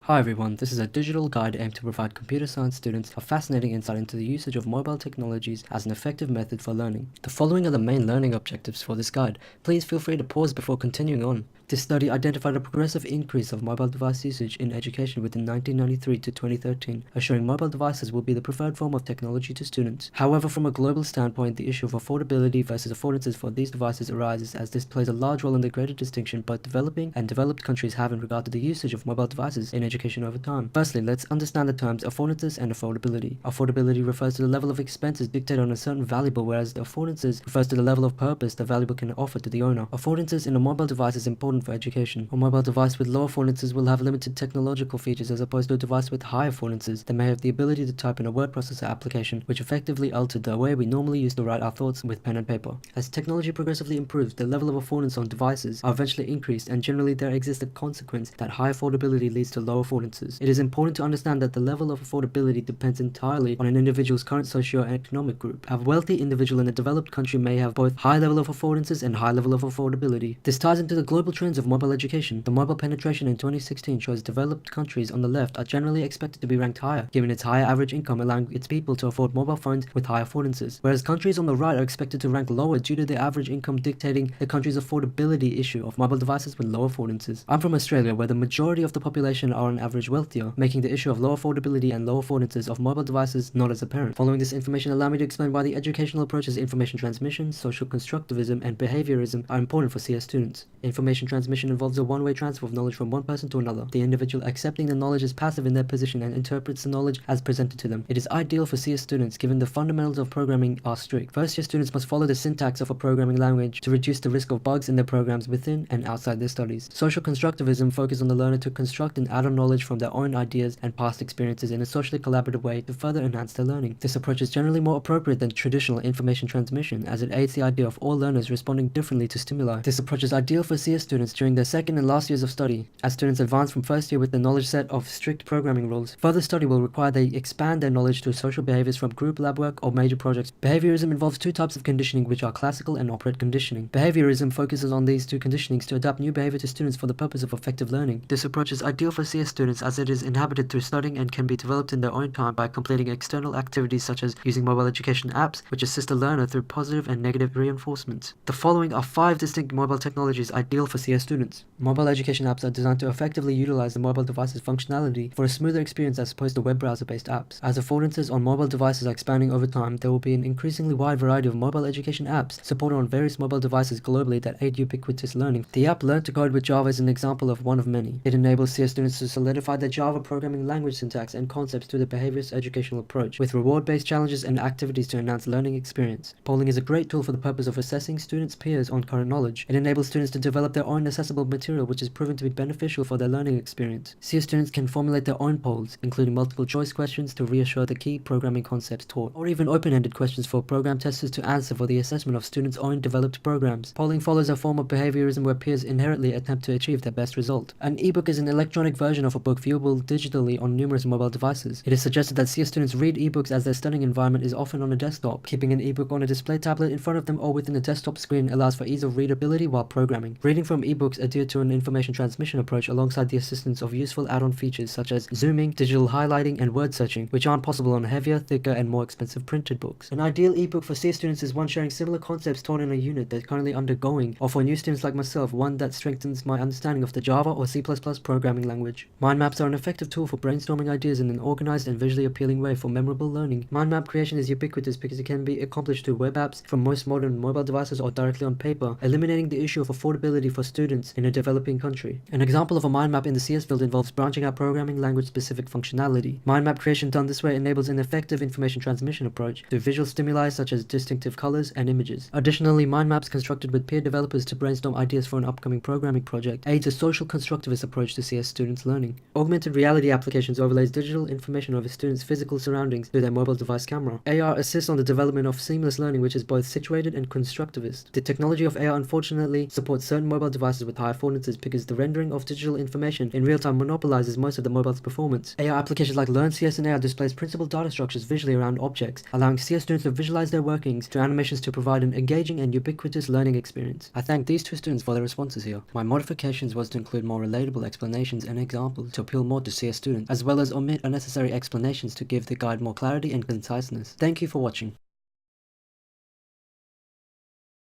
Hi everyone, this is a digital guide aimed to provide computer science students a fascinating insight into the usage of mobile technologies as an effective method for learning. The following are the main learning objectives for this guide. Please feel free to pause before continuing on. This study identified a progressive increase of mobile device usage in education within 1993 to 2013, assuring mobile devices will be the preferred form of technology to students. However, from a global standpoint, the issue of affordability versus affordances for these devices arises, as this plays a large role in the greater distinction both developing and developed countries have in regard to the usage of mobile devices in education over time. Firstly, let's understand the terms affordances and affordability. Affordability refers to the level of expenses dictated on a certain valuable, whereas the affordances refers to the level of purpose the valuable can offer to the owner. Affordances in a mobile device is important for education. A mobile device with low affordances will have limited technological features, as opposed to a device with high affordances that may have the ability to type in a word processor application, which effectively altered the way we normally used to write our thoughts with pen and paper. As technology progressively improves, the level of affordance on devices are eventually increased, and generally there exists a consequence that high affordability leads to low affordances. It is important to understand that the level of affordability depends entirely on an individual's current socio-economic group. A wealthy individual in a developed country may have both high level of affordances and high level of affordability. This ties into the global trends of mobile education. The mobile penetration in 2016 shows developed countries on the left are generally expected to be ranked higher, given its higher average income, allowing its people to afford mobile phones with high affordances, whereas countries on the right are expected to rank lower due to the average income dictating the country's affordability issue of mobile devices with low affordances. I'm from Australia, where the majority of the population are on average wealthier, making the issue of low affordability and low affordances of mobile devices not as apparent. Following this information, allow me to explain why the educational approaches information transmission, social constructivism, and behaviorism are important for CS students. Information transmission involves a one-way transfer of knowledge from one person to another, the individual accepting the knowledge as passive in their position and interprets the knowledge as presented to them. It is ideal for CS students given the fundamentals of programming are strict. First-year students must follow the syntax of a programming language to reduce the risk of bugs in their programs within and outside their studies. Social constructivism focuses on the learner to construct and add on knowledge from their own ideas and past experiences in a socially collaborative way to further enhance their learning. This approach is generally more appropriate than traditional information transmission, as it aids the idea of all learners responding differently to stimuli. This approach is ideal for CS students during their second and last years of study. As students advance from first year with the knowledge set of strict programming rules, further study will require they expand their knowledge to social behaviors from group lab work or major projects. Behaviorism involves two types of conditioning, which are classical and operant conditioning. Behaviorism focuses on these two conditionings to adapt new behavior to students for the purpose of effective learning. This approach is ideal for CS students as it is inhabited through studying and can be developed in their own time by completing external activities such as using mobile education apps, which assist a learner through positive and negative reinforcement. The following are 5 distinct mobile technologies ideal for CS students. Mobile education apps are designed to effectively utilize the mobile device's functionality for a smoother experience as opposed to web browser-based apps. As affordances on mobile devices are expanding over time, there will be an increasingly wide variety of mobile education apps supported on various mobile devices globally that aid ubiquitous learning. The app Learn to Code with Java is an example of one of many. It enables CS students to solidify their Java programming language syntax and concepts through the behaviorist educational approach, with reward-based challenges and activities to enhance learning experience. Polling is a great tool for the purpose of assessing students' peers on current knowledge. It enables students to develop their own accessible material, which is proven to be beneficial for their learning experience. CS students can formulate their own polls, including multiple choice questions to reassure the key programming concepts taught, or even open-ended questions for program testers to answer for the assessment of students' own developed programs. Polling follows a form of behaviorism where peers inherently attempt to achieve their best result. An ebook is an electronic version of a book viewable digitally on numerous mobile devices. It is suggested that CS students read ebooks as their studying environment is often on a desktop. Keeping an ebook on a display tablet in front of them or within a desktop screen allows for ease of readability while programming. Reading from ebooks adhere to an information transmission approach alongside the assistance of useful add-on features such as zooming, digital highlighting, and word searching, which aren't possible on heavier, thicker, and more expensive printed books. An ideal ebook for CS students is one sharing similar concepts taught in a unit they're currently undergoing, or for new students like myself, one that strengthens my understanding of the Java or C++ programming language. Mind maps are an effective tool for brainstorming ideas in an organized and visually appealing way for memorable learning. Mind map creation is ubiquitous because it can be accomplished through web apps from most modern mobile devices or directly on paper, eliminating the issue of affordability for students in a developing country. An example of a mind map in the CS field involves branching out programming language-specific functionality. Mind map creation done this way enables an effective information transmission approach through visual stimuli such as distinctive colors and images. Additionally, mind maps constructed with peer developers to brainstorm ideas for an upcoming programming project aids a social constructivist approach to CS students' learning. Augmented reality applications overlays digital information over students' physical surroundings through their mobile device camera. AR assists on the development of seamless learning, which is both situated and constructivist. The technology of AR unfortunately supports certain mobile devices devices with high affordances because the rendering of digital information in real time monopolizes most of the mobile's performance. AI applications like Learn CS and AI displays principal data structures visually around objects, allowing CS students to visualize their workings to animations to provide an engaging and ubiquitous learning experience. I thank these two students for their responses here. My modifications was to include more relatable explanations and examples to appeal more to CS students, as well as omit unnecessary explanations to give the guide more clarity and conciseness. Thank you for watching.